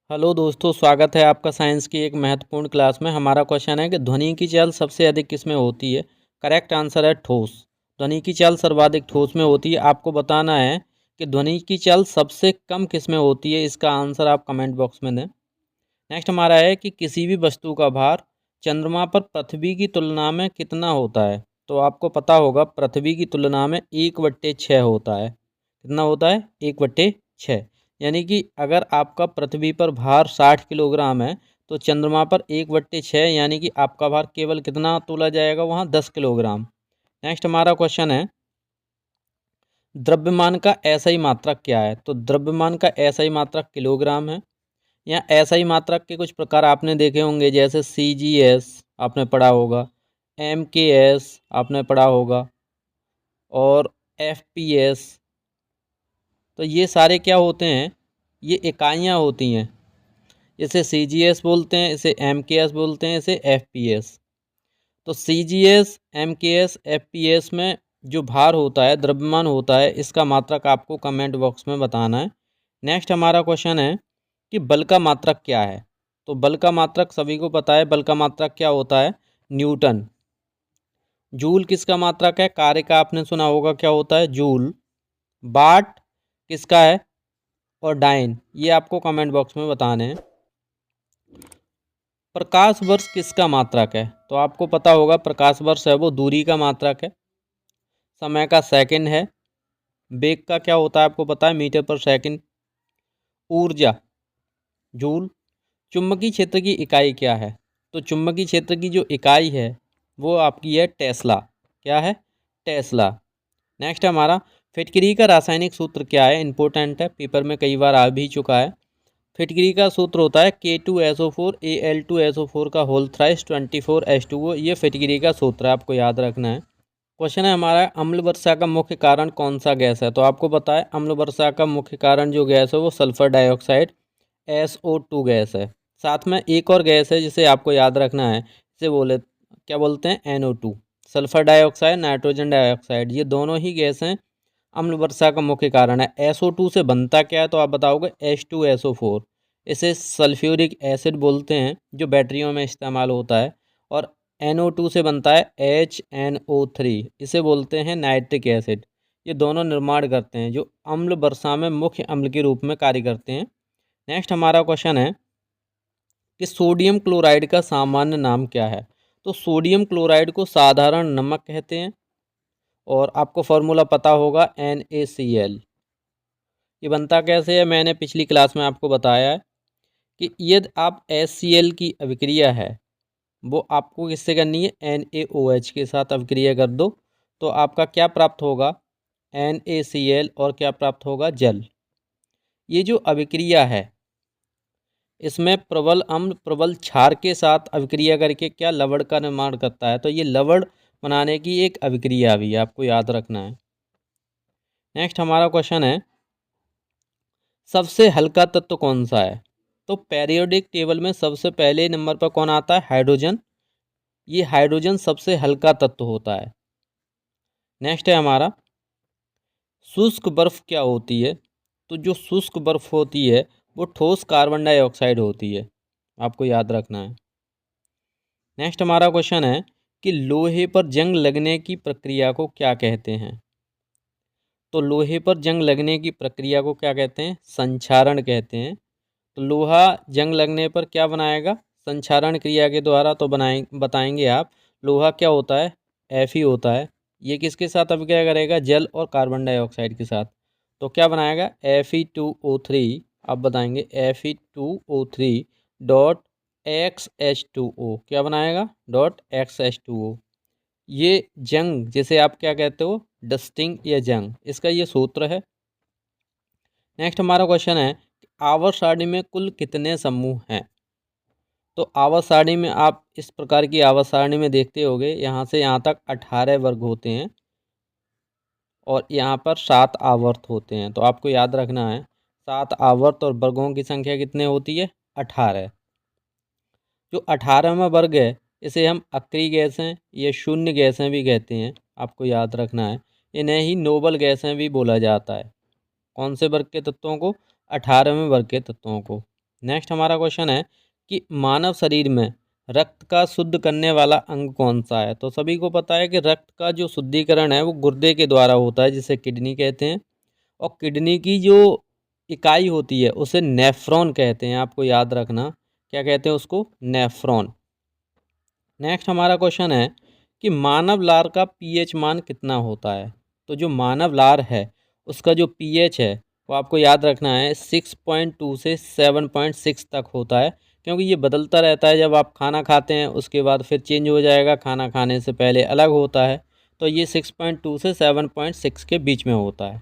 Hello दोस्तों, स्वागत है आपका साइंस की एक महत्वपूर्ण क्लास में। हमारा क्वेश्चन है कि ध्वनि की चाल सबसे अधिक किस में होती है। करेक्ट आंसर है ठोस। ध्वनि की चाल सर्वाधिक ठोस में होती है। आपको बताना है कि ध्वनि की चाल सबसे कम किस में होती है। इसका आंसर आप कमेंट बॉक्स में दें। नेक्स्ट हमारा है कि किसी भी वस्तु का भार चंद्रमा पर पृथ्वी की तुलना में कितना होता है। तो आपको पता होगा पृथ्वी की तुलना में 1/6 होता है। कितना होता है? 1/6। यानी कि अगर आपका पृथ्वी पर भार 60 किलोग्राम है तो चंद्रमा पर 1/6 यानी कि आपका भार केवल कितना तोला जाएगा वहाँ? 10 किलोग्राम। नेक्स्ट हमारा क्वेश्चन है द्रव्यमान का एसआई मात्रक क्या है। तो द्रव्यमान का एसआई मात्रक किलोग्राम है। या एसआई मात्रक के कुछ प्रकार आपने देखे होंगे, जैसे सीजीएस आपने पढ़ा होगा, एमकेएस आपने पढ़ा होगा और एफपीएस। तो ये सारे क्या होते हैं? ये इकाइयाँ होती हैं। इसे सीजीएस बोलते हैं, इसे एमकेएस बोलते हैं, इसे एफपीएस। तो सीजीएस, एमकेएस, एफपीएस में जो भार होता है, द्रव्यमान होता है, इसका मात्रक आपको कमेंट बॉक्स में बताना है। नेक्स्ट हमारा क्वेश्चन है कि बल का मात्रक क्या है। तो बल का मात्रक सभी को पता है। बल का मात्रक क्या होता है? न्यूटन। जूल किसका मात्रक है? कार्य का आपने सुना होगा, क्या होता है? जूल। वाट किसका है? और डाइन। ये आपको कमेंट बॉक्स में बताने हैं। प्रकाश वर्ष किसका मात्रक है? तो आपको पता होगा प्रकाश वर्ष है वो दूरी का मात्रक है। समय का सेकंड है। वेग का क्या होता है आपको पता है? मीटर पर सेकंड। ऊर्जा जूल। चुंबकीय क्षेत्र की इकाई क्या है? तो चुंबकीय क्षेत्र की जो इकाई है वो आपकी है टेस्ला। क्या है? टेस्ला। नेक्स्ट हमारा फिटकरी का रासायनिक सूत्र क्या है? इंपॉर्टेंट है, पेपर में कई बार आ भी चुका है। फिटकरी का सूत्र होता है K2SO4 Al2SO4 का होल थ्राइस 24H2O। ये फिटकरी का सूत्र है, आपको याद रखना है। क्वेश्चन है हमारा अम्ल वर्षा का मुख्य कारण कौन सा गैस है। तो आपको पता है अम्ल वर्षा का मुख्य कारण जो गैस है वो सल्फर डाइऑक्साइड SO2 गैस है। साथ में एक और गैस है जिसे आपको याद रखना है, इसे क्या बोलते हैं? NO2। Sulphur dioxide, nitrogen dioxide, ये दोनों ही गैस हैं अम्ल वर्षा का मुख्य कारण है। SO2 से बनता क्या है? तो आप बताओगे H2SO4। इसे सल्फ्यूरिक एसिड बोलते हैं जो बैटरियों में इस्तेमाल होता है। और NO2 से बनता है HNO3, इसे बोलते हैं नाइट्रिक एसिड। ये दोनों निर्माण करते हैं जो अम्ल वर्षा में मुख्य अम्ल के रूप में कार्य करते हैं। नेक्स्ट हमारा क्वेश्चन है कि सोडियम क्लोराइड का सामान्य नाम क्या है। तो सोडियम क्लोराइड को साधारण नमक कहते हैं और आपको फॉर्मूला पता होगा NaCl। ये बनता कैसे है? मैंने पिछली क्लास में आपको बताया है कि यदि आप HCl की अभिक्रिया है वो आपको किससे करनी है? NaOH के साथ अभिक्रिया कर दो तो आपका क्या प्राप्त होगा? NaCl। और क्या प्राप्त होगा? जल। ये जो अभिक्रिया है इसमें प्रबल अम्ल प्रबल क्षार के साथ अभिक्रिया करके क्या लवण का निर्माण करता है। तो ये लवण बनाने की एक अभिक्रिया भी है, आपको याद रखना है। नेक्स्ट हमारा क्वेश्चन है सबसे हल्का तत्व कौन सा है। तो पेरियोडिक टेबल में सबसे पहले नंबर पर कौन आता है? हाइड्रोजन। ये हाइड्रोजन सबसे हल्का तत्व होता है। नेक्स्ट है हमारा शुष्क बर्फ क्या होती है। तो जो शुष्क बर्फ होती है वो ठोस कार्बन डाइऑक्साइड होती है, आपको याद रखना है। नेक्स्ट हमारा क्वेश्चन है कि लोहे पर जंग लगने की प्रक्रिया को क्या कहते हैं। तो लोहे पर जंग लगने की प्रक्रिया को क्या कहते हैं? संक्षारण कहते हैं। तो लोहा जंग लगने पर क्या बनाएगा? संक्षारण क्रिया के द्वारा। तो बताएंगे आप लोहा क्या होता है? Fe होता है। ये किसके साथ अभिक्रिया करेगा? जल और कार्बन डाइऑक्साइड के साथ। तो क्या बनाएगा? Fe2O3। आप बताएंगे Fe2O3 डॉट XH2O। क्या बनाएगा? Dot XH2O। ये जंग जिसे आप क्या कहते हो? डस्टिंग या जंग, इसका ये सूत्र है। नेक्स्ट हमारा क्वेश्चन है आवर्त सारणी में कुल कितने समूह हैं। तो आवर्त सारणी में आप इस प्रकार की आवर्त सारणी में देखते होंगे, यहाँ से यहाँ तक 18 वर्ग होते हैं और यहाँ पर 7 आवर्त होते हैं। तो आपको याद रखना है 7 आवर्त और वर्गों की संख्या कितने होती है? 18। जो 18वां वर्ग है इसे हम अक्रिय गैसें या शून्य गैसें भी कहते हैं, आपको याद रखना है। इन्हें ही नोबल गैसें भी बोला जाता है। कौन से वर्ग के तत्वों को? 18वें वर्ग के तत्वों को। नेक्स्ट हमारा क्वेश्चन है कि मानव शरीर में रक्त का शुद्ध करने वाला अंग कौन सा है। तो सभी को पता है कि रक्त का जो शुद्धिकरण है वो गुर्दे के द्वारा होता है, जिसे किडनी कहते हैं। और किडनी की जो इकाई होती है उसे नेफ्रॉन कहते हैं, आपको याद रखना। क्या कहते हैं उसको? नेफ्रॉन। नेक्स्ट हमारा क्वेश्चन है कि मानव लार का पीएच मान कितना होता है। तो जो मानव लार है उसका जो पीएच है वो आपको याद रखना है 6.2 से 7.6 तक होता है, क्योंकि ये बदलता रहता है। जब आप खाना खाते हैं उसके बाद फिर चेंज हो जाएगा, खाना खाने से पहले अलग होता है। तो ये 6.2 से 7.6 के बीच में होता है।